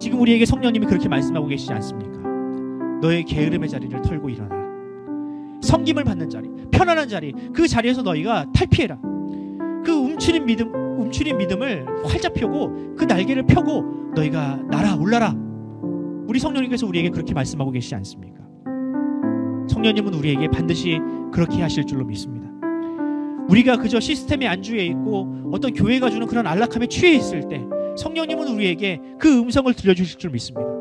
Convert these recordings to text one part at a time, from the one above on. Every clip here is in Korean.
지금 우리에게 성령님이 그렇게 말씀하고 계시지 않습니까? 너의 게으름의 자리를 털고 일어나라. 섬김을 받는 자리, 편안한 자리, 그 자리에서 너희가 탈피해라. 그 움츠린 믿음을 활짝 펴고 그 날개를 펴고 너희가 날아 올라라. 우리 성령님께서 우리에게 그렇게 말씀하고 계시지 않습니까? 성령님은 우리에게 반드시 그렇게 하실 줄로 믿습니다. 우리가 그저 시스템에 안주해 있고 어떤 교회가 주는 그런 안락함에 취해 있을 때 성령님은 우리에게 그 음성을 들려주실 줄 믿습니다.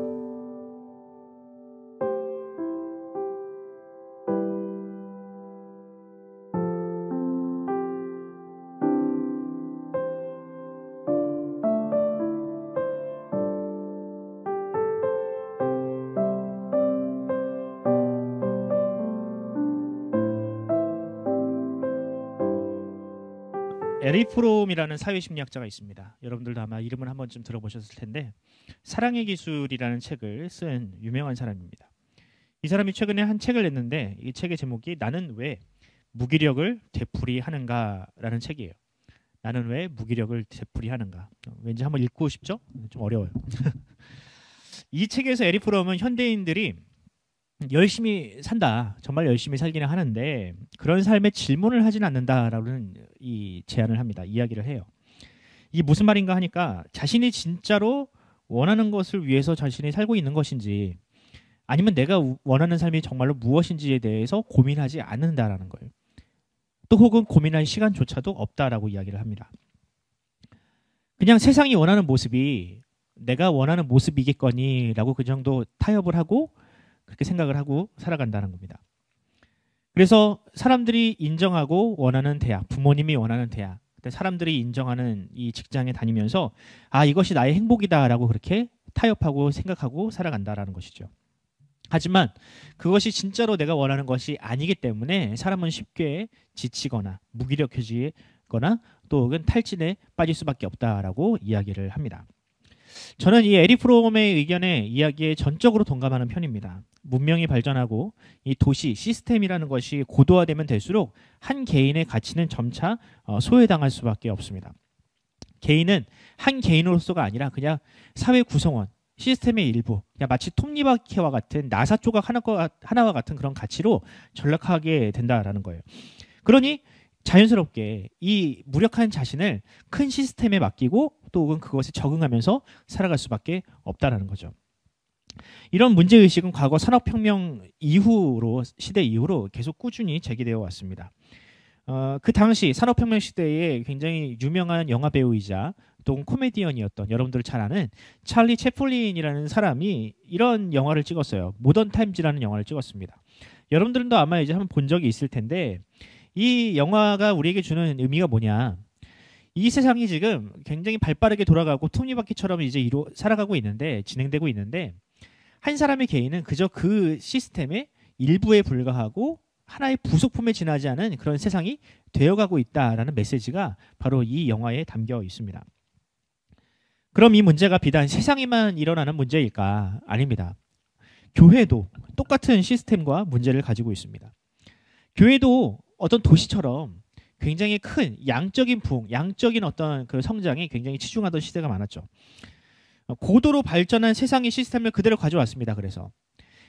에릭 프롬이라는 사회심리학자가 있습니다. 여러분들도 아마 이름을 한 번쯤 들어보셨을 텐데 사랑의 기술이라는 책을 쓴 유명한 사람입니다. 이 사람이 최근에 한 책을 냈는데 이 책의 제목이 나는 왜 무기력을 되풀이하는가라는 책이에요. 나는 왜 무기력을 되풀이하는가. 왠지 한번 읽고 싶죠? 좀 어려워요. 이 책에서 에릭 프롬은 현대인들이 열심히 산다, 정말 열심히 살기는 하는데 그런 삶에 질문을 하진 않는다라는 이 제안을 합니다. 이야기를 해요. 이게 무슨 말인가 하니까 자신이 진짜로 원하는 것을 위해서 자신이 살고 있는 것인지 아니면 내가 원하는 삶이 정말로 무엇인지에 대해서 고민하지 않는다라는 거예요. 또 혹은 고민할 시간조차도 없다라고 이야기를 합니다. 그냥 세상이 원하는 모습이 내가 원하는 모습이겠거니라고 그 정도 타협을 하고 그렇게 생각을 하고 살아간다는 겁니다. 그래서 사람들이 인정하고 원하는 대학, 부모님이 원하는 대학, 사람들이 인정하는 이 직장에 다니면서 아 이것이 나의 행복이다라고 그렇게 타협하고 생각하고 살아간다라는 것이죠. 하지만 그것이 진짜로 내가 원하는 것이 아니기 때문에 사람은 쉽게 지치거나 무기력해지거나 또 혹은 탈진에 빠질 수밖에 없다라고 이야기를 합니다. 저는 이 에릭 프롬의 의견에 이야기에 전적으로 동감하는 편입니다. 문명이 발전하고 이 도시 시스템이라는 것이 고도화되면 될수록 한 개인의 가치는 점차 소외당할 수밖에 없습니다. 개인은 한 개인으로서가 아니라 그냥 사회 구성원, 시스템의 일부, 그냥 마치 톱니바퀴와 같은 나사 조각 하나와 같은 그런 가치로 전락하게 된다라는 거예요. 그러니 자연스럽게 이 무력한 자신을 큰 시스템에 맡기고 또 혹은 그것에 적응하면서 살아갈 수밖에 없다라는 거죠. 이런 문제의식은 과거 산업혁명 이후로 시대 이후로 계속 꾸준히 제기되어 왔습니다. 그 당시 산업혁명 시대에 굉장히 유명한 영화배우이자 또 코미디언이었던 여러분들 잘 아는 찰리 채플린이라는 사람이 이런 영화를 찍었어요. 모던 타임즈라는 영화를 찍었습니다. 여러분들도 아마 이제 한번 본 적이 있을 텐데 이 영화가 우리에게 주는 의미가 뭐냐. 이 세상이 지금 굉장히 발빠르게 돌아가고 톱니바퀴처럼 이제 살아가고 있는데 진행되고 있는데 한 사람의 개인은 그저 그 시스템의 일부에 불과하고 하나의 부속품에 지나지 않은 그런 세상이 되어가고 있다라는 메시지가 바로 이 영화에 담겨 있습니다. 그럼 이 문제가 비단 세상에만 일어나는 문제일까? 아닙니다. 교회도 똑같은 시스템과 문제를 가지고 있습니다. 교회도 어떤 도시처럼 굉장히 큰 양적인 부흥, 양적인 어떤 그 성장에 굉장히 치중하던 시대가 많았죠. 고도로 발전한 세상의 시스템을 그대로 가져왔습니다. 그래서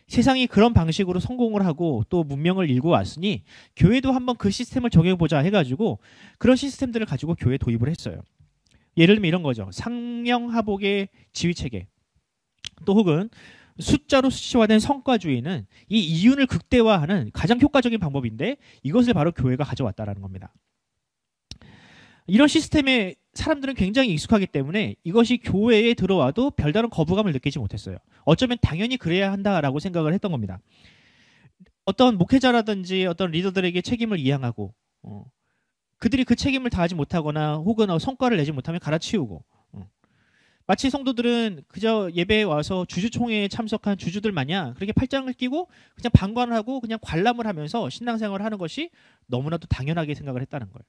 세상이 그런 방식으로 성공을 하고 또 문명을 일구 왔으니 교회도 한번 그 시스템을 적용해보자 해가지고 그런 시스템들을 가지고 교회에 도입을 했어요. 예를 들면 이런 거죠. 상명하복의 지휘체계 또 혹은 숫자로 수치화된 성과주의는 이 이윤을 극대화하는 가장 효과적인 방법인데 이것을 바로 교회가 가져왔다는 겁니다. 이런 시스템에 사람들은 굉장히 익숙하기 때문에 이것이 교회에 들어와도 별다른 거부감을 느끼지 못했어요. 어쩌면 당연히 그래야 한다라고 생각을 했던 겁니다. 어떤 목회자라든지 어떤 리더들에게 책임을 이양하고 그들이 그 책임을 다하지 못하거나 혹은 성과를 내지 못하면 갈아치우고 마치 성도들은 그저 예배에 와서 주주총회에 참석한 주주들 마냥 그렇게 팔짱을 끼고 그냥 방관을 하고 그냥 관람을 하면서 신앙생활을 하는 것이 너무나도 당연하게 생각을 했다는 거예요.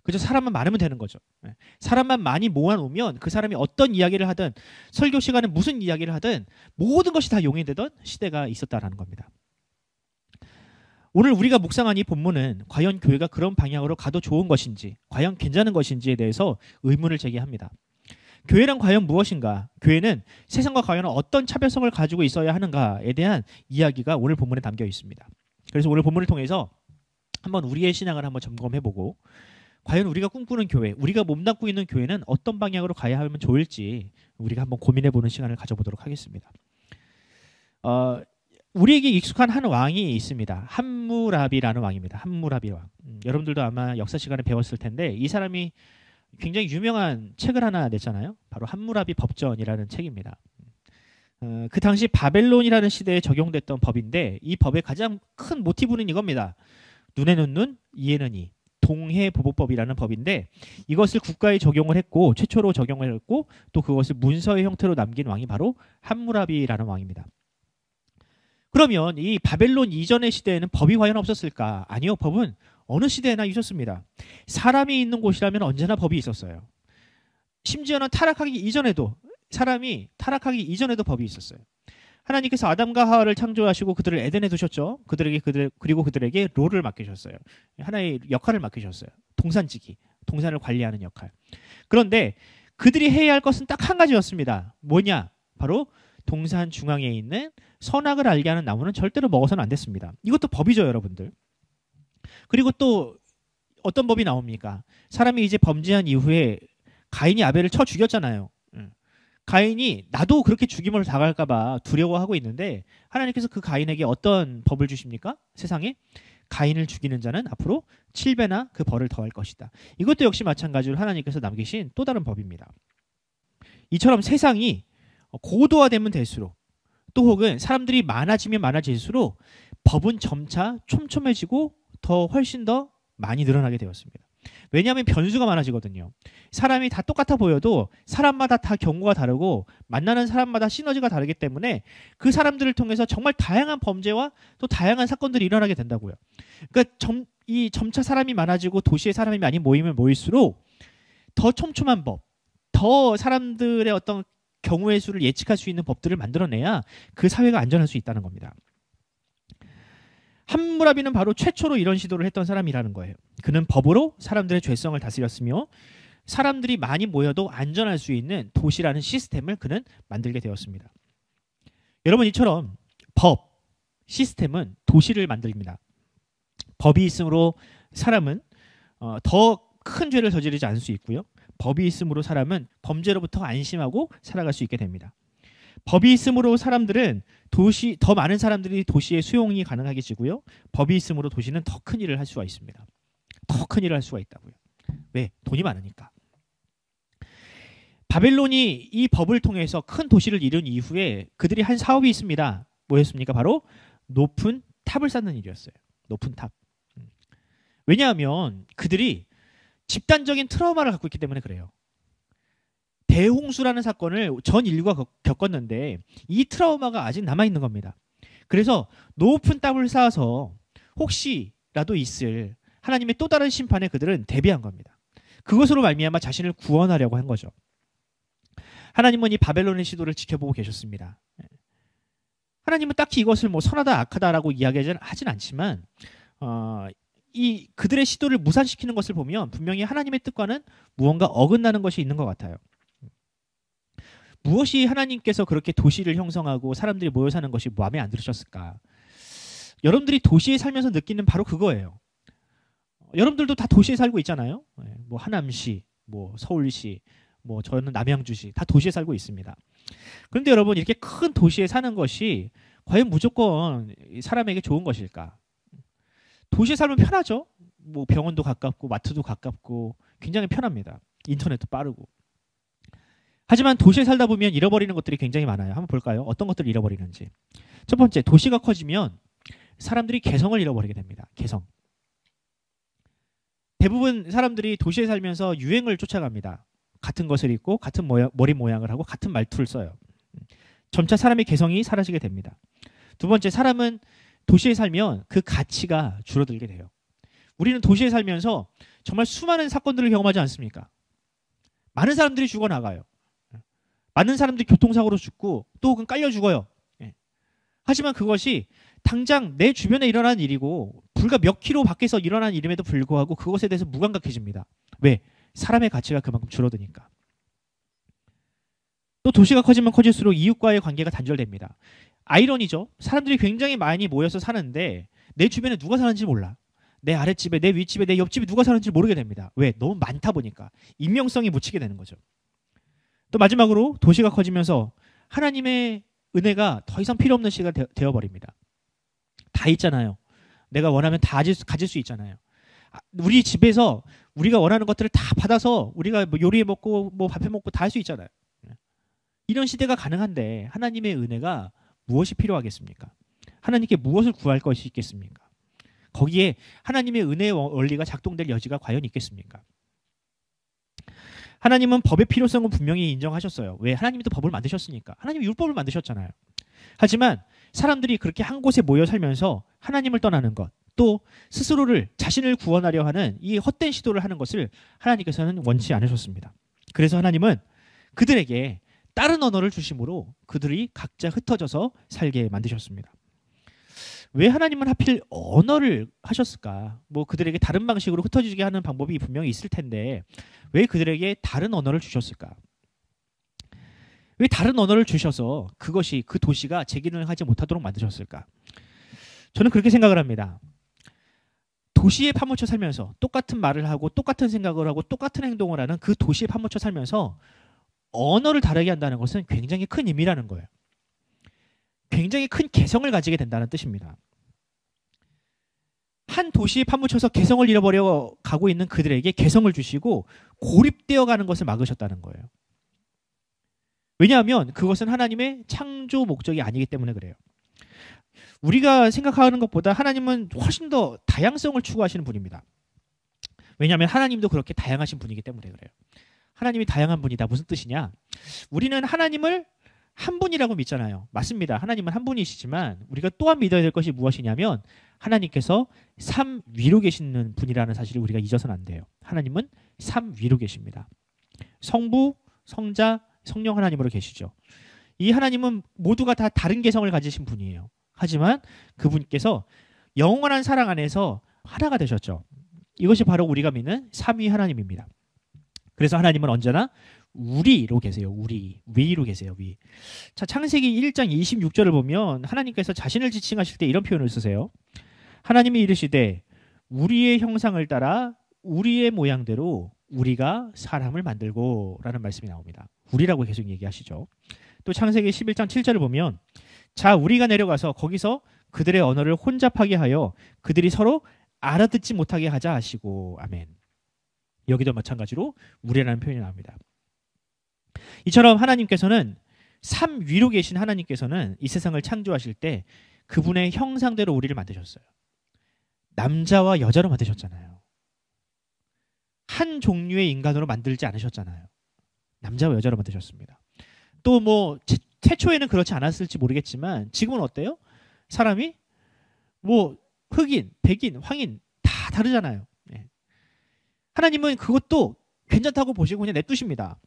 그저 사람만 많으면 되는 거죠. 사람만 많이 모아놓으면 그 사람이 어떤 이야기를 하든 설교 시간에 무슨 이야기를 하든 모든 것이 다 용인되던 시대가 있었다는 겁니다. 오늘 우리가 묵상한 이 본문은 과연 교회가 그런 방향으로 가도 좋은 것인지 과연 괜찮은 것인지에 대해서 의문을 제기합니다. 교회란 과연 무엇인가? 교회는 세상과 과연 어떤 차별성을 가지고 있어야 하는가에 대한 이야기가 오늘 본문에 담겨 있습니다. 그래서 오늘 본문을 통해서 한번 우리의 신앙을 한번 점검해보고 과연 우리가 꿈꾸는 교회, 우리가 몸담고 있는 교회는 어떤 방향으로 가야 하면 좋을지 우리가 한번 고민해보는 시간을 가져보도록 하겠습니다. 우리에게 익숙한 한 왕이 있습니다. 함무라비라는 왕입니다. 함무라비 왕. 여러분들도 아마 역사 시간에 배웠을 텐데 이 사람이 굉장히 유명한 책을 하나 냈잖아요. 바로 함무라비 법전이라는 책입니다. 그 당시 바벨론이라는 시대에 적용됐던 법인데 이 법의 가장 큰 모티브는 이겁니다. 눈에는 눈, 이에는 이. 동해보복법이라는 법인데 이것을 국가에 적용을 했고 최초로 적용을 했고 또 그것을 문서의 형태로 남긴 왕이 바로 함무라비라는 왕입니다. 그러면 이 바벨론 이전의 시대에는 법이 과연 없었을까? 아니요. 법은 어느 시대에나 있었습니다. 사람이 있는 곳이라면 언제나 법이 있었어요. 심지어는 사람이 타락하기 이전에도 법이 있었어요. 하나님께서 아담과 하와를 창조하시고 그들을 에덴에 두셨죠. 그리고 그들에게 롤을 맡기셨어요. 하나의 역할을 맡기셨어요. 동산지기, 동산을 관리하는 역할. 그런데 그들이 해야 할 것은 딱 한 가지였습니다. 뭐냐? 바로 동산 중앙에 있는 선악을 알게 하는 나무는 절대로 먹어서는 안 됐습니다. 이것도 법이죠, 여러분들. 그리고 또 어떤 법이 나옵니까? 사람이 이제 범죄한 이후에 가인이 아벨을 쳐 죽였잖아요. 가인이 나도 그렇게 죽임을 당할까 봐 두려워하고 있는데 하나님께서 그 가인에게 어떤 법을 주십니까? 세상에 가인을 죽이는 자는 앞으로 7배나 그 벌을 더할 것이다. 이것도 역시 마찬가지로 하나님께서 남기신 또 다른 법입니다. 이처럼 세상이 고도화되면 될수록 또 혹은 사람들이 많아지면 많아질수록 법은 점차 촘촘해지고 훨씬 더 많이 늘어나게 되었습니다. 왜냐하면 변수가 많아지거든요. 사람이 다 똑같아 보여도 사람마다 다 경우가 다르고 만나는 사람마다 시너지가 다르기 때문에 그 사람들을 통해서 정말 다양한 범죄와 또 다양한 사건들이 일어나게 된다고요. 그러니까 점차 사람이 많아지고 도시에 사람이 많이 모이면 모일수록 더 촘촘한 법, 더 사람들의 어떤 경우의 수를 예측할 수 있는 법들을 만들어내야 그 사회가 안전할 수 있다는 겁니다. 함무라비는 바로 최초로 이런 시도를 했던 사람이라는 거예요. 그는 법으로 사람들의 죄성을 다스렸으며 사람들이 많이 모여도 안전할 수 있는 도시라는 시스템을 그는 만들게 되었습니다. 여러분, 이처럼 법, 시스템은 도시를 만듭니다. 법이 있으므로 사람은 더 큰 죄를 저지르지 않을 수 있고요. 법이 있으므로 사람은 범죄로부터 안심하고 살아갈 수 있게 됩니다. 법이 있으므로 사람들은 더 많은 사람들이 도시에 수용이 가능하게지고요. 법이 있으므로 도시는 더 큰 일을 할 수가 있습니다. 더 큰 일을 할 수가 있다고요. 왜? 돈이 많으니까. 바벨론이 이 법을 통해서 큰 도시를 이룬 이후에 그들이 한 사업이 있습니다. 뭐였습니까? 바로 높은 탑을 쌓는 일이었어요. 높은 탑. 왜냐하면 그들이 집단적인 트라우마를 갖고 있기 때문에 그래요. 대홍수라는 사건을 전 인류가 겪었는데 이 트라우마가 아직 남아있는 겁니다. 그래서 높은 탑을 쌓아서 혹시라도 있을 하나님의 또 다른 심판에 그들은 대비한 겁니다. 그것으로 말미암아 자신을 구원하려고 한 거죠. 하나님은 이 바벨론의 시도를 지켜보고 계셨습니다. 하나님은 딱히 이것을 뭐 선하다 악하다라고 이야기하진 않지만 이 그들의 시도를 무산시키는 것을 보면 분명히 하나님의 뜻과는 무언가 어긋나는 것이 있는 것 같아요. 무엇이 하나님께서 그렇게 도시를 형성하고 사람들이 모여 사는 것이 마음에 안 들으셨을까? 여러분들이 도시에 살면서 느끼는 바로 그거예요. 여러분들도 다 도시에 살고 있잖아요. 뭐 하남시, 뭐 서울시, 뭐 저는 남양주시 다 도시에 살고 있습니다. 그런데 여러분, 이렇게 큰 도시에 사는 것이 과연 무조건 사람에게 좋은 것일까? 도시에 살면 편하죠. 뭐 병원도 가깝고 마트도 가깝고 굉장히 편합니다. 인터넷도 빠르고. 하지만 도시에 살다 보면 잃어버리는 것들이 굉장히 많아요. 한번 볼까요? 어떤 것들을 잃어버리는지. 첫 번째, 도시가 커지면 사람들이 개성을 잃어버리게 됩니다. 개성. 대부분 사람들이 도시에 살면서 유행을 쫓아갑니다. 같은 것을 입고 같은 머리 모양을 하고 같은 말투를 써요. 점차 사람의 개성이 사라지게 됩니다. 두 번째, 사람은 도시에 살면 그 가치가 줄어들게 돼요. 우리는 도시에 살면서 정말 수많은 사건들을 경험하지 않습니까? 많은 사람들이 죽어나가요. 많은 사람들이 교통사고로 죽고 또 혹은 깔려 죽어요. 하지만 그것이 당장 내 주변에 일어난 일이고 불과 몇 킬로 밖에서 일어난 일임에도 불구하고 그것에 대해서 무감각해집니다. 왜? 사람의 가치가 그만큼 줄어드니까. 또 도시가 커지면 커질수록 이웃과의 관계가 단절됩니다. 아이러니죠. 사람들이 굉장히 많이 모여서 사는데 내 주변에 누가 사는지 몰라. 내 아랫집에, 내 윗집에, 내 옆집에 누가 사는지 모르게 됩니다. 왜? 너무 많다 보니까. 익명성이 묻히게 되는 거죠. 또 마지막으로 도시가 커지면서 하나님의 은혜가 더 이상 필요 없는 시가 되어버립니다. 다 있잖아요. 내가 원하면 다 가질 수 있잖아요. 우리 집에서 우리가 원하는 것들을 다 받아서 우리가 뭐 요리해 먹고 뭐 밥해 먹고 다 할 수 있잖아요. 이런 시대가 가능한데 하나님의 은혜가 무엇이 필요하겠습니까? 하나님께 무엇을 구할 것이 있겠습니까? 거기에 하나님의 은혜의 원리가 작동될 여지가 과연 있겠습니까? 하나님은 법의 필요성을 분명히 인정하셨어요. 왜? 하나님이 또 법을 만드셨으니까. 하나님이 율법을 만드셨잖아요. 하지만 사람들이 그렇게 한 곳에 모여 살면서 하나님을 떠나는 것, 또 스스로를 자신을 구원하려 하는 이 헛된 시도를 하는 것을 하나님께서는 원치 않으셨습니다. 그래서 하나님은 그들에게 다른 언어를 주심으로 그들이 각자 흩어져서 살게 만드셨습니다. 왜 하나님은 하필 언어를 하셨을까? 뭐 그들에게 다른 방식으로 흩어지게 하는 방법이 분명히 있을 텐데 왜 그들에게 다른 언어를 주셨을까? 왜 다른 언어를 주셔서 그것이 그 도시가 재기능을 하지 못하도록 만드셨을까? 저는 그렇게 생각을 합니다. 도시에 파묻혀 살면서 똑같은 말을 하고 똑같은 생각을 하고 똑같은 행동을 하는 그 도시에 파묻혀 살면서 언어를 다르게 한다는 것은 굉장히 큰 의미라는 거예요. 굉장히 큰 개성을 가지게 된다는 뜻입니다. 한 도시에 파묻혀서 개성을 잃어버려 가고 있는 그들에게 개성을 주시고 고립되어 가는 것을 막으셨다는 거예요. 왜냐하면 그것은 하나님의 창조 목적이 아니기 때문에 그래요. 우리가 생각하는 것보다 하나님은 훨씬 더 다양성을 추구하시는 분입니다. 왜냐하면 하나님도 그렇게 다양하신 분이기 때문에 그래요. 하나님이 다양한 분이다. 무슨 뜻이냐? 우리는 하나님을 한 분이라고 믿잖아요. 맞습니다. 하나님은 한 분이시지만 우리가 또한 믿어야 될 것이 무엇이냐면 하나님께서 삼 위로 계시는 분이라는 사실을 우리가 잊어서는 안 돼요. 하나님은 삼 위로 계십니다. 성부, 성자, 성령 하나님으로 계시죠. 이 하나님은 모두가 다 다른 개성을 가지신 분이에요. 하지만 그분께서 영원한 사랑 안에서 하나가 되셨죠. 이것이 바로 우리가 믿는 삼위 하나님입니다. 그래서 하나님은 언제나 우리로 계세요. 위로 계세요. 위. 자, 창세기 1장 26절을 보면 하나님께서 자신을 지칭하실 때 이런 표현을 쓰세요. 하나님이 이르시되 우리의 형상을 따라 우리의 모양대로 우리가 사람을 만들고 라는 말씀이 나옵니다. 우리라고 계속 얘기하시죠. 또 창세기 11장 7절을 보면 자, 우리가 내려가서 거기서 그들의 언어를 혼잡하게 하여 그들이 서로 알아듣지 못하게 하자 하시고 아멘. 여기도 마찬가지로 우리라는 표현이 나옵니다. 이처럼 하나님께서는 삼 위로 계신 하나님께서는 이 세상을 창조하실 때 그분의 형상대로 우리를 만드셨어요. 남자와 여자로 만드셨잖아요. 한 종류의 인간으로 만들지 않으셨잖아요. 남자와 여자로 만드셨습니다. 또 뭐 최초에는 그렇지 않았을지 모르겠지만 지금은 어때요? 사람이 뭐 흑인, 백인, 황인 다 다르잖아요. 네. 하나님은 그것도 괜찮다고 보시고 그냥 냅두십니다.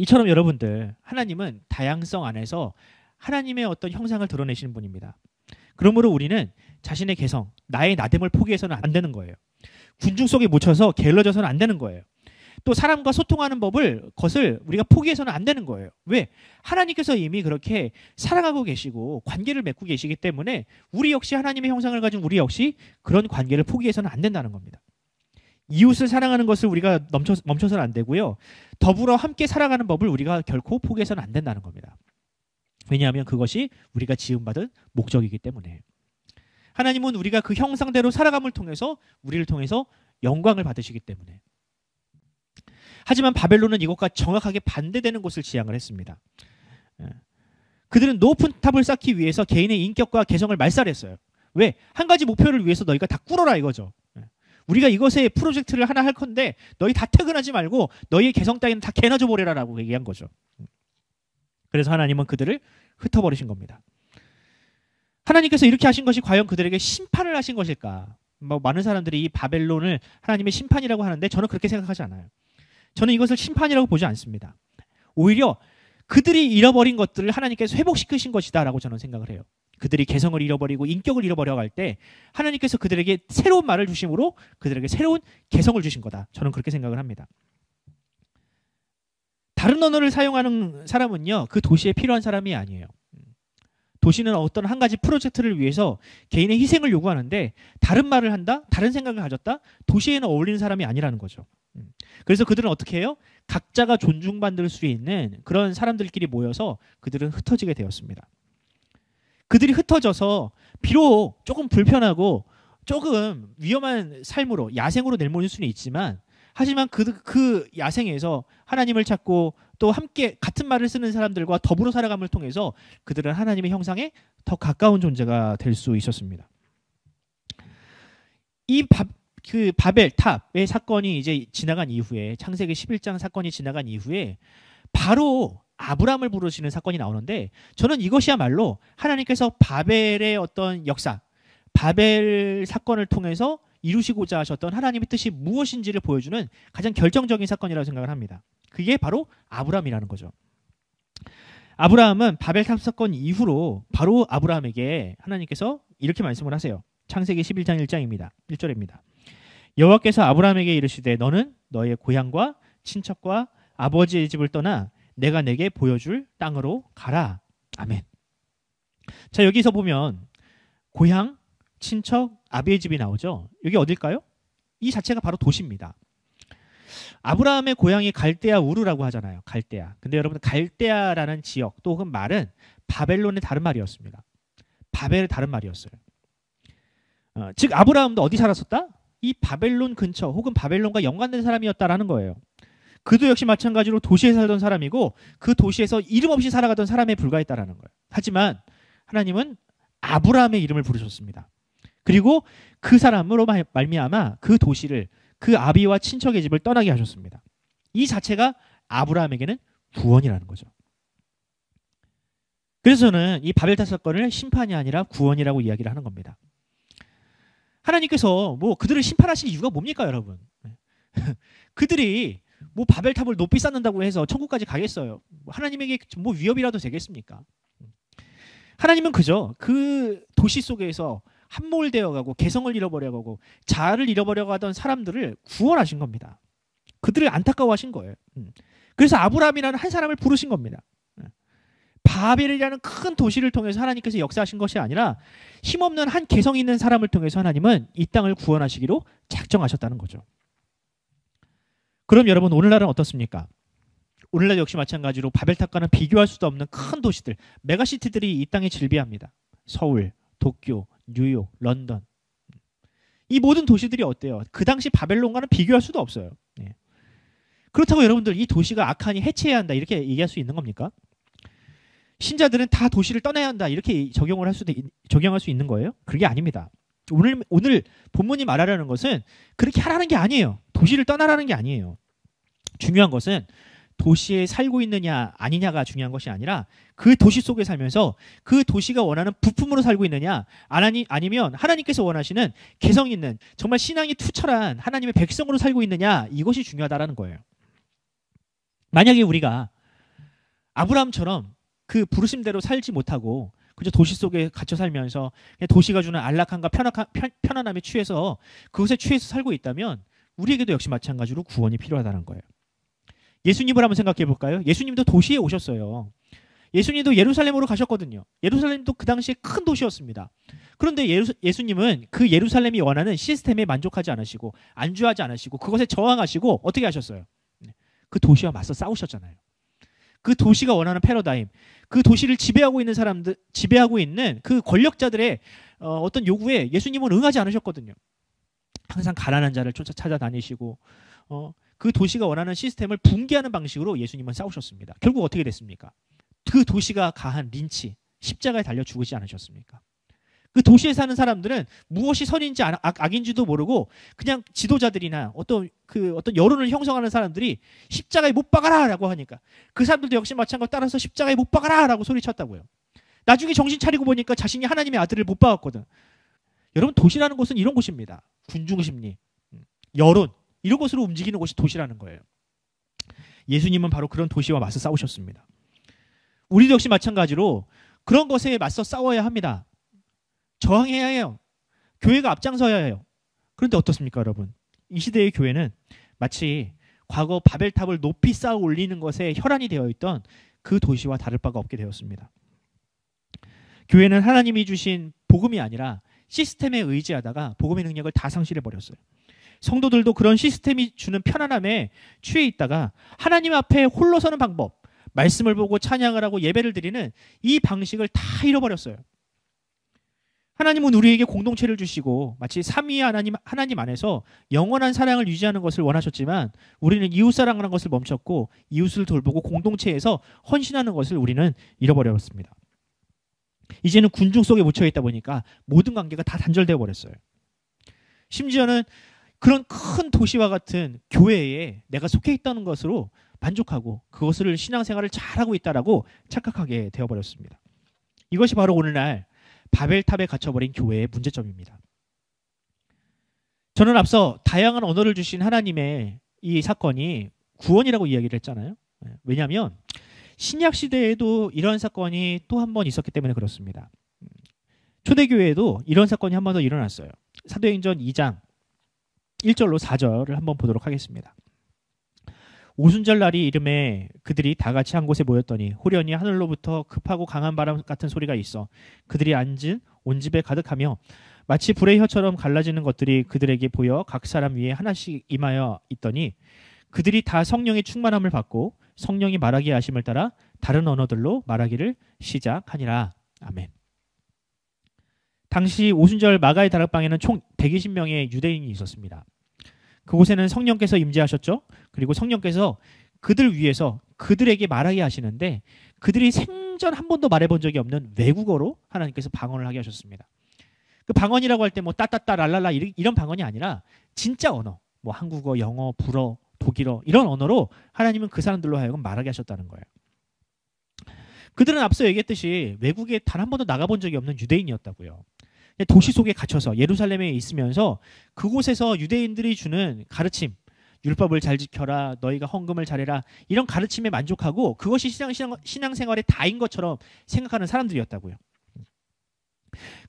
이처럼 여러분들 하나님은 다양성 안에서 하나님의 어떤 형상을 드러내시는 분입니다. 그러므로 우리는 자신의 개성, 나의 나됨을 포기해서는 안 되는 거예요. 군중 속에 묻혀서 게을러져서는 안 되는 거예요. 또 사람과 소통하는 것을 우리가 포기해서는 안 되는 거예요. 왜? 하나님께서 이미 그렇게 사랑하고 계시고 관계를 맺고 계시기 때문에 우리 역시 하나님의 형상을 가진 우리 역시 그런 관계를 포기해서는 안 된다는 겁니다. 이웃을 사랑하는 것을 우리가 멈춰서는 안 되고요. 더불어 함께 살아가는 법을 우리가 결코 포기해서는 안 된다는 겁니다. 왜냐하면 그것이 우리가 지음받은 목적이기 때문에. 하나님은 우리가 그 형상대로 살아감을 통해서 우리를 통해서 영광을 받으시기 때문에. 하지만 바벨론은 이것과 정확하게 반대되는 곳을 지향을 했습니다. 그들은 높은 탑을 쌓기 위해서 개인의 인격과 개성을 말살했어요. 왜? 한 가지 목표를 위해서 너희가 다 꿇어라 이거죠. 우리가 이것에 프로젝트를 하나 할 건데 너희 다 퇴근하지 말고 너희의 개성 따위는 다 개나 줘버려라 라고 얘기한 거죠. 그래서 하나님은 그들을 흩어버리신 겁니다. 하나님께서 이렇게 하신 것이 과연 그들에게 심판을 하신 것일까? 뭐 많은 사람들이 이 바벨론을 하나님의 심판이라고 하는데 저는 그렇게 생각하지 않아요. 저는 이것을 심판이라고 보지 않습니다. 오히려 그들이 잃어버린 것들을 하나님께서 회복시키신 것이다 라고 저는 생각을 해요. 그들이 개성을 잃어버리고 인격을 잃어버려 갈 때 하나님께서 그들에게 새로운 말을 주심으로 그들에게 새로운 개성을 주신 거다. 저는 그렇게 생각을 합니다. 다른 언어를 사용하는 사람은요, 그 도시에 필요한 사람이 아니에요. 도시는 어떤 한 가지 프로젝트를 위해서 개인의 희생을 요구하는데 다른 말을 한다? 다른 생각을 가졌다? 도시에는 어울리는 사람이 아니라는 거죠. 그래서 그들은 어떻게 해요? 각자가 존중받을 수 있는 그런 사람들끼리 모여서 그들은 흩어지게 되었습니다. 그들이 흩어져서 비록 조금 불편하고 조금 위험한 삶으로 야생으로 내몰릴 수는 있지만 하지만 그 야생에서 하나님을 찾고 또 함께 같은 말을 쓰는 사람들과 더불어 살아감을 통해서 그들은 하나님의 형상에 더 가까운 존재가 될 수 있었습니다. 그 바벨탑의 사건이 이제 지나간 이후에 창세기 11장 사건이 지나간 이후에 바로 아브라함을 부르시는 사건이 나오는데 저는 이것이야말로 하나님께서 바벨의 어떤 역사, 바벨 사건을 통해서 이루시고자 하셨던 하나님의 뜻이 무엇인지를 보여주는 가장 결정적인 사건이라고 생각을 합니다. 그게 바로 아브라함이라는 거죠. 아브라함은 바벨탑 사건 이후로 바로 아브라함에게 하나님께서 이렇게 말씀을 하세요. 창세기 11장 1장입니다. 1절입니다. 여호와께서 아브라함에게 이르시되 너는 너의 고향과 친척과 아버지의 집을 떠나 내가 내게 보여줄 땅으로 가라. 아멘. 자, 여기서 보면 고향, 친척, 아비의 집이 나오죠. 여기 어딜까요? 이 자체가 바로 도시입니다. 아브라함의 고향이 갈대아 우르라고 하잖아요. 갈대아. 근데 여러분 갈대아라는 지역 또 혹은 말은 바벨론의 다른 말이었습니다. 바벨의 다른 말이었어요. 즉 아브라함도 어디 살았었다? 이 바벨론 근처 혹은 바벨론과 연관된 사람이었다라는 거예요. 그도 역시 마찬가지로 도시에 살던 사람이고 그 도시에서 이름 없이 살아가던 사람에 불과했다라는 거예요. 하지만 하나님은 아브라함의 이름을 부르셨습니다. 그리고 그 사람으로 말미암아 그 도시를 그 아비와 친척의 집을 떠나게 하셨습니다. 이 자체가 아브라함에게는 구원이라는 거죠. 그래서 저는 이 바벨탑 사건을 심판이 아니라 구원이라고 이야기를 하는 겁니다. 하나님께서 뭐 그들을 심판하실 이유가 뭡니까, 여러분? 그들이 뭐 바벨탑을 높이 쌓는다고 해서 천국까지 가겠어요? 하나님에게 뭐 위협이라도 되겠습니까? 하나님은 그저 그 도시 속에서 함몰되어가고 개성을 잃어버려가고 자아를 잃어버려가던 사람들을 구원하신 겁니다. 그들을 안타까워하신 거예요. 그래서 아브라함이라는 한 사람을 부르신 겁니다. 바벨이라는 큰 도시를 통해서 하나님께서 역사하신 것이 아니라 힘없는 한 개성 있는 사람을 통해서 하나님은 이 땅을 구원하시기로 작정하셨다는 거죠. 그럼 여러분 오늘날은 어떻습니까? 오늘날 역시 마찬가지로 바벨탑과는 비교할 수도 없는 큰 도시들, 메가시티들이 이 땅에 질비합니다. 서울, 도쿄, 뉴욕, 런던. 이 모든 도시들이 어때요? 그 당시 바벨론과는 비교할 수도 없어요. 예. 그렇다고 여러분들 이 도시가 악하니 해체해야 한다 이렇게 얘기할 수 있는 겁니까? 신자들은 다 도시를 떠나야 한다 이렇게 적용할 수 있는 거예요? 그게 아닙니다. 오늘 본문이 말하려는 것은 그렇게 하라는 게 아니에요. 도시를 떠나라는 게 아니에요. 중요한 것은 도시에 살고 있느냐 아니냐가 중요한 것이 아니라 그 도시 속에 살면서 그 도시가 원하는 부품으로 살고 있느냐 아니면 하나님께서 원하시는 개성 있는 정말 신앙이 투철한 하나님의 백성으로 살고 있느냐 이것이 중요하다라는 거예요. 만약에 우리가 아브라함처럼 그 부르심대로 살지 못하고 그저 도시 속에 갇혀 살면서 그냥 도시가 주는 안락함과 편안함에 취해서 그것에 취해서 살고 있다면 우리에게도 역시 마찬가지로 구원이 필요하다는 거예요. 예수님을 한번 생각해 볼까요? 예수님도 도시에 오셨어요. 예수님도 예루살렘으로 가셨거든요. 예루살렘도 그 당시에 큰 도시였습니다. 그런데 예수님은 그 예루살렘이 원하는 시스템에 만족하지 않으시고 안주하지 않으시고 그것에 저항하시고 어떻게 하셨어요? 그 도시와 맞서 싸우셨잖아요. 그 도시가 원하는 패러다임, 그 도시를 지배하고 있는 사람들, 지배하고 있는 그 권력자들의 어떤 요구에 예수님은 응하지 않으셨거든요. 항상 가난한 자를 찾아다니시고 그 도시가 원하는 시스템을 붕괴하는 방식으로 예수님은 싸우셨습니다. 결국 어떻게 됐습니까? 그 도시가 가한 린치, 십자가에 달려 죽으지 않으셨습니까? 그 도시에 사는 사람들은 무엇이 선인지 악인지도 모르고 그냥 지도자들이나 어떤 여론을 형성하는 사람들이 십자가에 못 박아라라고 하니까 그 사람들도 역시 마찬가지로 따라서 십자가에 못 박아라라고 소리쳤다고요. 나중에 정신 차리고 보니까 자신이 하나님의 아들을 못 박았거든. 여러분 도시라는 곳은 이런 곳입니다. 군중심리, 여론 이런 것으로 움직이는 곳이 도시라는 거예요. 예수님은 바로 그런 도시와 맞서 싸우셨습니다. 우리도 역시 마찬가지로 그런 것에 맞서 싸워야 합니다. 저항해야 해요. 교회가 앞장서야 해요. 그런데 어떻습니까, 여러분? 이 시대의 교회는 마치 과거 바벨탑을 높이 쌓아 올리는 것에 혈안이 되어 있던 그 도시와 다를 바가 없게 되었습니다. 교회는 하나님이 주신 복음이 아니라 시스템에 의지하다가 복음의 능력을 다 상실해버렸어요. 성도들도 그런 시스템이 주는 편안함에 취해 있다가 하나님 앞에 홀로 서는 방법, 말씀을 보고 찬양을 하고 예배를 드리는 이 방식을 다 잃어버렸어요. 하나님은 우리에게 공동체를 주시고 마치 삼위 하나님 안에서 영원한 사랑을 유지하는 것을 원하셨지만 우리는 이웃사랑하는 것을 멈췄고 이웃을 돌보고 공동체에서 헌신하는 것을 우리는 잃어버렸습니다. 이제는 군중 속에 묻혀 있다 보니까 모든 관계가 다 단절되어 버렸어요. 심지어는 그런 큰 도시와 같은 교회에 내가 속해 있다는 것으로 만족하고 그것을 신앙생활을 잘하고 있다라고 착각하게 되어버렸습니다. 이것이 바로 오늘날 바벨탑에 갇혀버린 교회의 문제점입니다. 저는 앞서 다양한 언어를 주신 하나님의 이 사건이 구원이라고 이야기를 했잖아요. 왜냐하면 신약 시대에도 이런 사건이 또 한 번 있었기 때문에 그렇습니다. 초대교회에도 이런 사건이 한 번 더 일어났어요. 사도행전 2장 1절로 4절을 한번 보도록 하겠습니다. 오순절 날이 이름에 그들이 다 같이 한 곳에 모였더니 호련히 하늘로부터 급하고 강한 바람 같은 소리가 있어 그들이 앉은 온 집에 가득하며 마치 불의 혀처럼 갈라지는 것들이 그들에게 보여 각 사람 위에 하나씩 임하여 있더니 그들이 다 성령의 충만함을 받고 성령이 말하게 하심을 따라 다른 언어들로 말하기를 시작하니라. 아멘. 당시 오순절 마가의 다락방에는 총 120명의 유대인이 있었습니다. 그곳에는 성령께서 임재하셨죠. 그리고 성령께서 그들 위해서 그들에게 말하게 하시는데 그들이 생전 한 번도 말해본 적이 없는 외국어로 하나님께서 방언을 하게 하셨습니다. 그 방언이라고 할 때 뭐 따따따 랄랄라 이런 방언이 아니라 진짜 언어, 뭐 한국어, 영어, 불어, 독일어 이런 언어로 하나님은 그 사람들로 하여금 말하게 하셨다는 거예요. 그들은 앞서 얘기했듯이 외국에 단 한 번도 나가본 적이 없는 유대인이었다고요. 도시 속에 갇혀서 예루살렘에 있으면서 그곳에서 유대인들이 주는 가르침, 율법을 잘 지켜라, 너희가 헌금을 잘해라 이런 가르침에 만족하고 그것이 신앙생활의 다인 것처럼 생각하는 사람들이었다고요.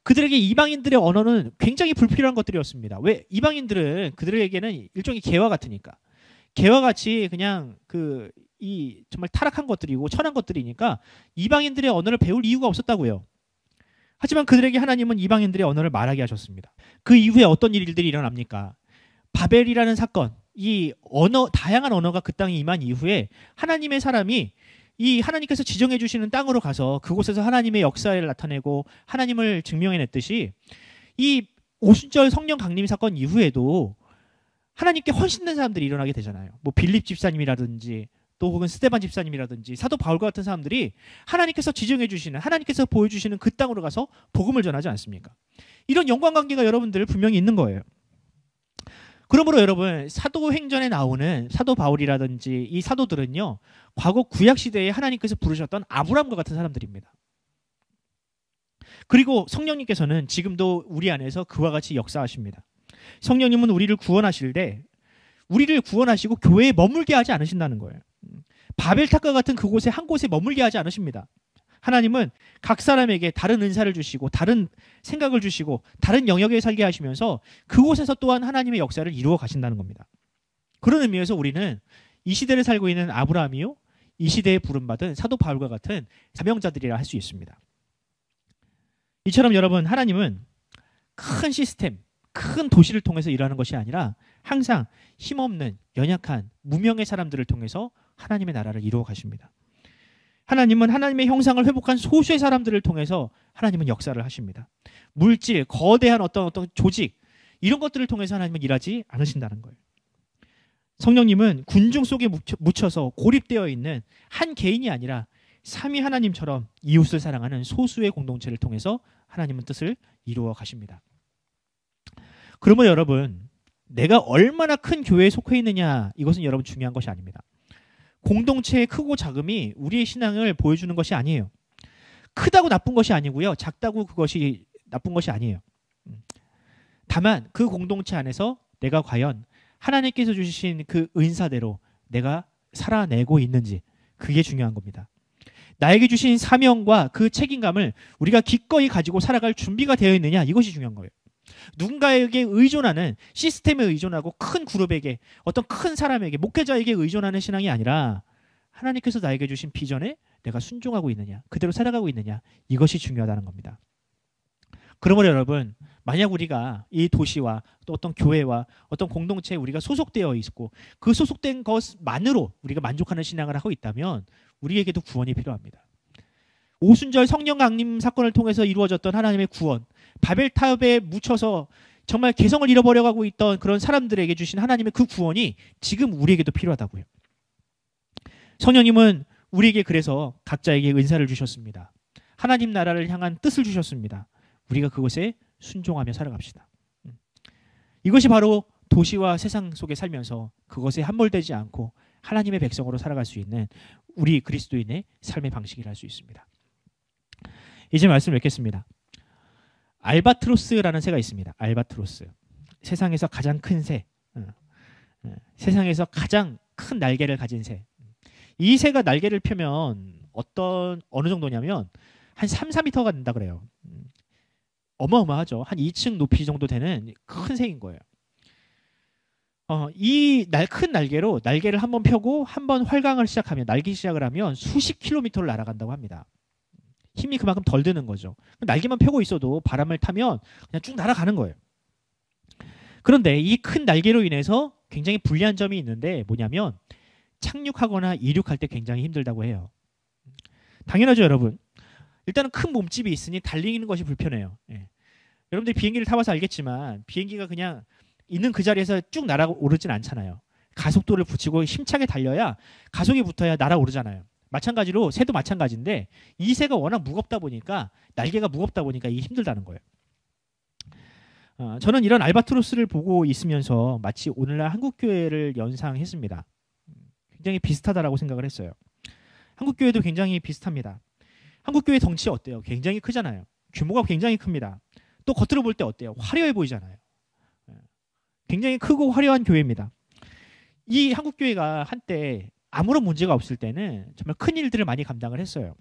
그들에게 이방인들의 언어는 굉장히 불필요한 것들이었습니다. 왜? 이방인들은 그들에게는 일종의 개와 같으니까. 개와 같이 그냥 이 정말 타락한 것들이고 천한 것들이니까 이방인들의 언어를 배울 이유가 없었다고요. 하지만 그들에게 하나님은 이방인들의 언어를 말하게 하셨습니다. 그 이후에 어떤 일들이 일어납니까? 바벨이라는 사건, 이 다양한 언어가 그 땅에 임한 이후에 하나님의 사람이 이 하나님께서 지정해 주시는 땅으로 가서 그곳에서 하나님의 역사를 나타내고 하나님을 증명해냈듯이 이 오순절 성령 강림 사건 이후에도 하나님께 헌신된 사람들이 일어나게 되잖아요. 뭐 빌립 집사님이라든지 또 혹은 스데반 집사님이라든지 사도 바울과 같은 사람들이 하나님께서 지정해 주시는 하나님께서 보여주시는 그 땅으로 가서 복음을 전하지 않습니까? 이런 연관관계가 여러분들 분명히 있는 거예요. 그러므로 여러분 사도행전에 나오는 사도 바울이라든지 이 사도들은요 과거 구약시대에 하나님께서 부르셨던 아브라함과 같은 사람들입니다. 그리고 성령님께서는 지금도 우리 안에서 그와 같이 역사하십니다. 성령님은 우리를 구원하실 때 우리를 구원하시고 교회에 머물게 하지 않으신다는 거예요. 바벨탑과 같은 그곳에 한 곳에 머물게 하지 않으십니다. 하나님은 각 사람에게 다른 은사를 주시고 다른 생각을 주시고 다른 영역에 살게 하시면서 그곳에서 또한 하나님의 역사를 이루어 가신다는 겁니다. 그런 의미에서 우리는 이 시대를 살고 있는 아브라함이요 이 시대에 부름받은 사도 바울과 같은 사명자들이라 할 수 있습니다. 이처럼 여러분 하나님은 큰 시스템 큰 도시를 통해서 일하는 것이 아니라 항상 힘없는 연약한 무명의 사람들을 통해서 하나님의 나라를 이루어 가십니다. 하나님은 하나님의 형상을 회복한 소수의 사람들을 통해서 하나님은 역사를 하십니다. 물질, 거대한 어떤 조직 이런 것들을 통해서 하나님은 일하지 않으신다는 거예요. 성령님은 군중 속에 묻혀서 고립되어 있는 한 개인이 아니라 삼위 하나님처럼 이웃을 사랑하는 소수의 공동체를 통해서 하나님은 뜻을 이루어 가십니다. 그러면 여러분 내가 얼마나 큰 교회에 속해 있느냐 이것은 여러분 중요한 것이 아닙니다. 공동체의 크고 작음이 우리의 신앙을 보여주는 것이 아니에요. 크다고 나쁜 것이 아니고요. 작다고 그것이 나쁜 것이 아니에요. 다만 그 공동체 안에서 내가 과연 하나님께서 주신 그 은사대로 내가 살아내고 있는지 그게 중요한 겁니다. 나에게 주신 사명과 그 책임감을 우리가 기꺼이 가지고 살아갈 준비가 되어 있느냐 이것이 중요한 거예요. 누군가에게 의존하는, 시스템에 의존하고 큰 그룹에게, 어떤 큰 사람에게, 목회자에게 의존하는 신앙이 아니라 하나님께서 나에게 주신 비전에 내가 순종하고 있느냐, 그대로 살아가고 있느냐, 이것이 중요하다는 겁니다. 그러므로 여러분, 만약 우리가 이 도시와 또 어떤 교회와 어떤 공동체에 우리가 소속되어 있고 그 소속된 것만으로 우리가 만족하는 신앙을 하고 있다면 우리에게도 구원이 필요합니다. 오순절 성령 강림 사건을 통해서 이루어졌던 하나님의 구원, 바벨탑에 묻혀서 정말 개성을 잃어버려가고 있던 그런 사람들에게 주신 하나님의 그 구원이 지금 우리에게도 필요하다고요. 성령님은 우리에게 그래서 각자에게 은사를 주셨습니다. 하나님 나라를 향한 뜻을 주셨습니다. 우리가 그것에 순종하며 살아갑시다. 이것이 바로 도시와 세상 속에 살면서 그것에 함몰되지 않고 하나님의 백성으로 살아갈 수 있는 우리 그리스도인의 삶의 방식이라 할 수 있습니다. 이제 말씀을 맺겠습니다. 알바트로스라는 새가 있습니다. 알바트로스. 세상에서 가장 큰 새. 세상에서 가장 큰 날개를 가진 새. 이 새가 날개를 펴면 어느 정도냐면 한 3-4m가 된다 그래요. 어마어마하죠. 한 2층 높이 정도 되는 큰 새인 거예요. 이 큰 날개로 날개를 한번 펴고 한번 활강을 시작하면, 날기 시작을 하면 수십 킬로미터를 날아간다고 합니다. 힘이 그만큼 덜 드는 거죠. 날개만 펴고 있어도 바람을 타면 그냥 쭉 날아가는 거예요. 그런데 이 큰 날개로 인해서 굉장히 불리한 점이 있는데 뭐냐면 착륙하거나 이륙할 때 굉장히 힘들다고 해요. 당연하죠, 여러분. 일단은 큰 몸집이 있으니 달리는 것이 불편해요. 예. 여러분들이 비행기를 타봐서 알겠지만 비행기가 그냥 있는 그 자리에서 쭉 날아오르진 않잖아요. 가속도를 붙이고 힘차게 달려야, 가속이 붙어야 날아오르잖아요. 마찬가지로 새도 마찬가지인데 이 새가 워낙 무겁다 보니까, 날개가 무겁다 보니까 이게 힘들다는 거예요. 저는 이런 알바트로스를 보고 있으면서 마치 오늘날 한국교회를 연상했습니다. 굉장히 비슷하다라고 생각을 했어요. 한국교회도 굉장히 비슷합니다. 한국교회 덩치 어때요? 굉장히 크잖아요. 규모가 굉장히 큽니다. 또 겉으로 볼 때 어때요? 화려해 보이잖아요. 굉장히 크고 화려한 교회입니다. 이 한국교회가 한때 아무런 문제가 없을 때는 정말 큰 일들을 많이 감당을 했어요.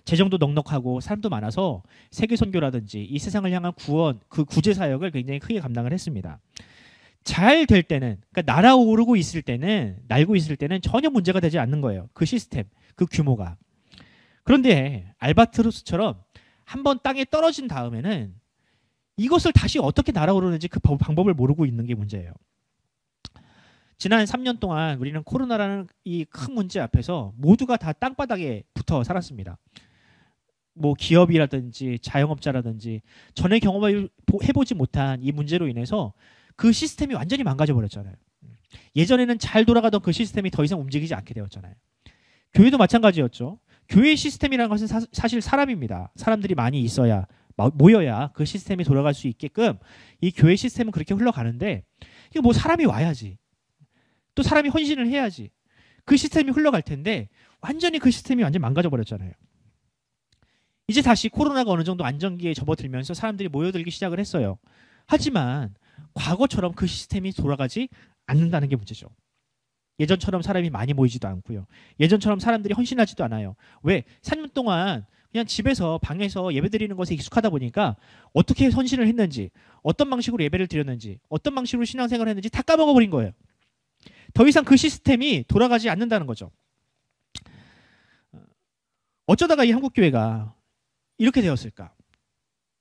재정도 넉넉하고 사람도 많아서 세계 선교라든지 이 세상을 향한 구원, 그 구제 사역을 굉장히 크게 감당을 했습니다. 잘 될 때는, 그러니까 날아오르고 있을 때는, 날고 있을 때는 전혀 문제가 되지 않는 거예요. 그 시스템, 그 규모가. 그런데 알바트로스처럼 한번 땅에 떨어진 다음에는 이것을 다시 어떻게 날아오르는지 그 방법을 모르고 있는 게 문제예요. 지난 3년 동안 우리는 코로나라는 이 큰 문제 앞에서 모두가 다 땅바닥에 붙어 살았습니다. 뭐 기업이라든지 자영업자라든지 전에 경험해보지 못한 이 문제로 인해서 그 시스템이 완전히 망가져 버렸잖아요. 예전에는 잘 돌아가던 그 시스템이 더 이상 움직이지 않게 되었잖아요. 교회도 마찬가지였죠. 교회 시스템이라는 것은 사실 사람입니다. 사람들이 많이 있어야, 모여야 그 시스템이 돌아갈 수 있게끔 이 교회 시스템은 그렇게 흘러가는데, 이거 뭐 사람이 와야지, 또 사람이 헌신을 해야지 그 시스템이 흘러갈 텐데 완전히 그 시스템이 완전히 망가져 버렸잖아요. 이제 다시 코로나가 어느 정도 안정기에 접어들면서 사람들이 모여들기 시작을 했어요. 하지만 과거처럼 그 시스템이 돌아가지 않는다는 게 문제죠. 예전처럼 사람이 많이 모이지도 않고요. 예전처럼 사람들이 헌신하지도 않아요. 왜? 3년 동안 그냥 집에서 방에서 예배드리는 것에 익숙하다 보니까 어떻게 헌신을 했는지, 어떤 방식으로 예배를 드렸는지, 어떤 방식으로 신앙생활을 했는지 다 까먹어버린 거예요. 더 이상 그 시스템이 돌아가지 않는다는 거죠. 어쩌다가 이 한국교회가 이렇게 되었을까?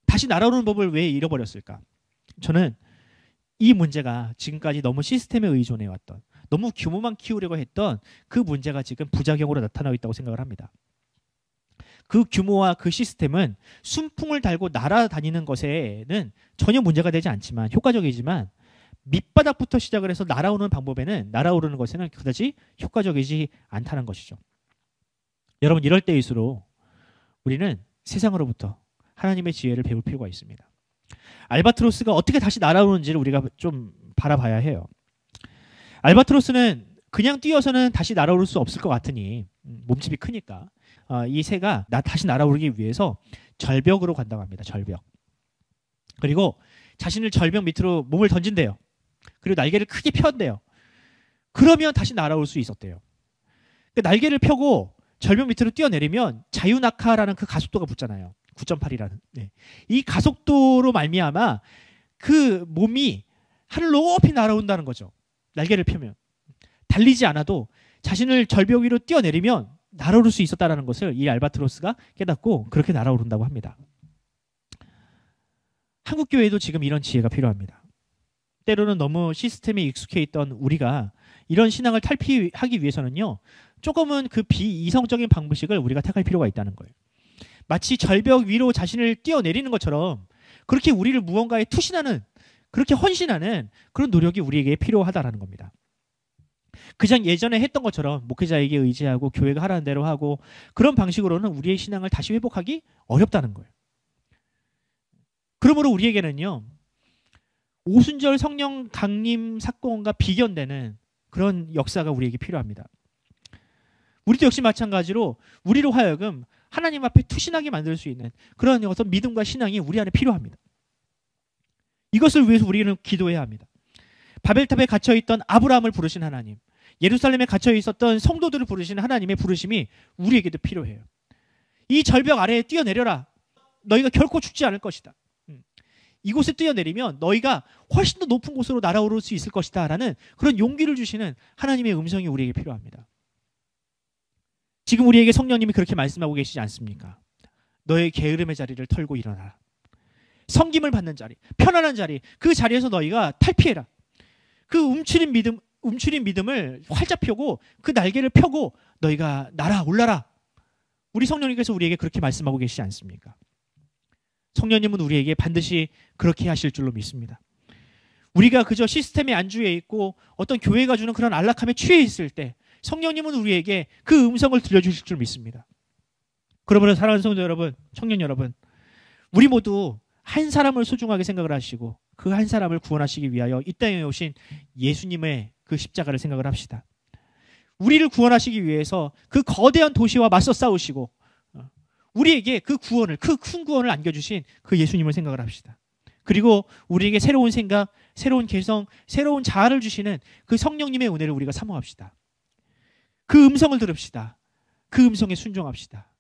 다시 날아오르는 법을 왜 잃어버렸을까? 저는 이 문제가 지금까지 너무 시스템에 의존해왔던, 너무 규모만 키우려고 했던 그 문제가 지금 부작용으로 나타나고 있다고 생각을 합니다. 그 규모와 그 시스템은 순풍을 달고 날아다니는 것에는 전혀 문제가 되지 않지만, 효과적이지만 밑바닥부터 시작을 해서 날아오르는 것에는 그다지 효과적이지 않다는 것이죠. 여러분, 이럴 때일수록 우리는 세상으로부터 하나님의 지혜를 배울 필요가 있습니다. 알바트로스가 어떻게 다시 날아오는지를 우리가 좀 바라봐야 해요. 알바트로스는 그냥 뛰어서는 다시 날아오를 수 없을 것 같으니, 몸집이 크니까 이 새가 다시 날아오르기 위해서 절벽으로 간다고 합니다. 절벽. 그리고 자신을 절벽 밑으로 몸을 던진대요. 그리고 날개를 크게 펴온대요. 그러면 다시 날아올 수 있었대요. 그러니까 날개를 펴고 절벽 밑으로 뛰어내리면 자유낙하라는 그 가속도가 붙잖아요. 9.8이라는. 네. 이 가속도로 말미암아 그 몸이 하늘 높이 날아온다는 거죠. 날개를 펴면. 달리지 않아도 자신을 절벽 위로 뛰어내리면 날아오를 수 있었다는 것을 이 알바트로스가 깨닫고 그렇게 날아오른다고 합니다. 한국교회도 지금 이런 지혜가 필요합니다. 때로는 너무 시스템에 익숙해 있던 우리가 이런 신앙을 탈피하기 위해서는요, 조금은 그 비이성적인 방식을 우리가 택할 필요가 있다는 거예요. 마치 절벽 위로 자신을 뛰어내리는 것처럼 그렇게 우리를 무언가에 투신하는, 그렇게 헌신하는 그런 노력이 우리에게 필요하다라는 겁니다. 그냥 예전에 했던 것처럼 목회자에게 의지하고 교회가 하라는 대로 하고 그런 방식으로는 우리의 신앙을 다시 회복하기 어렵다는 거예요. 그러므로 우리에게는요, 오순절 성령 강림 사건과 비견되는 그런 역사가 우리에게 필요합니다. 우리도 역시 마찬가지로 우리로 하여금 하나님 앞에 투신하게 만들 수 있는 그런 어떤 믿음과 신앙이 우리 안에 필요합니다. 이것을 위해서 우리는 기도해야 합니다. 바벨탑에 갇혀있던 아브라함을 부르신 하나님, 예루살렘에 갇혀 있었던 성도들을 부르시는 하나님의 부르심이 우리에게도 필요해요. 이 절벽 아래에 뛰어내려라. 너희가 결코 죽지 않을 것이다. 이곳에 뛰어내리면 너희가 훨씬 더 높은 곳으로 날아오를 수 있을 것이다 라는 그런 용기를 주시는 하나님의 음성이 우리에게 필요합니다. 지금 우리에게 성령님이 그렇게 말씀하고 계시지 않습니까? 너의 게으름의 자리를 털고 일어나라. 섬김을 받는 자리, 편안한 자리, 그 자리에서 너희가 탈피해라. 그 움츠린 믿음을 활짝 펴고 그 날개를 펴고 너희가 올라라. 우리 성령님께서 우리에게 그렇게 말씀하고 계시지 않습니까? 성령님은 우리에게 반드시 그렇게 하실 줄로 믿습니다. 우리가 그저 시스템에 안주해 있고 어떤 교회가 주는 그런 안락함에 취해 있을 때 성령님은 우리에게 그 음성을 들려주실 줄 믿습니다. 그러므로 사랑하는 성도 여러분, 청년 여러분, 우리 모두 한 사람을 소중하게 생각을 하시고 그 한 사람을 구원하시기 위하여 이 땅에 오신 예수님의 그 십자가를 생각을 합시다. 우리를 구원하시기 위해서 그 거대한 도시와 맞서 싸우시고 우리에게 그 구원을, 그 큰 구원을 안겨주신 그 예수님을 생각을 합시다. 그리고 우리에게 새로운 생각, 새로운 개성, 새로운 자아를 주시는 그 성령님의 은혜를 우리가 사모합시다. 그 음성을 들읍시다. 그 음성에 순종합시다.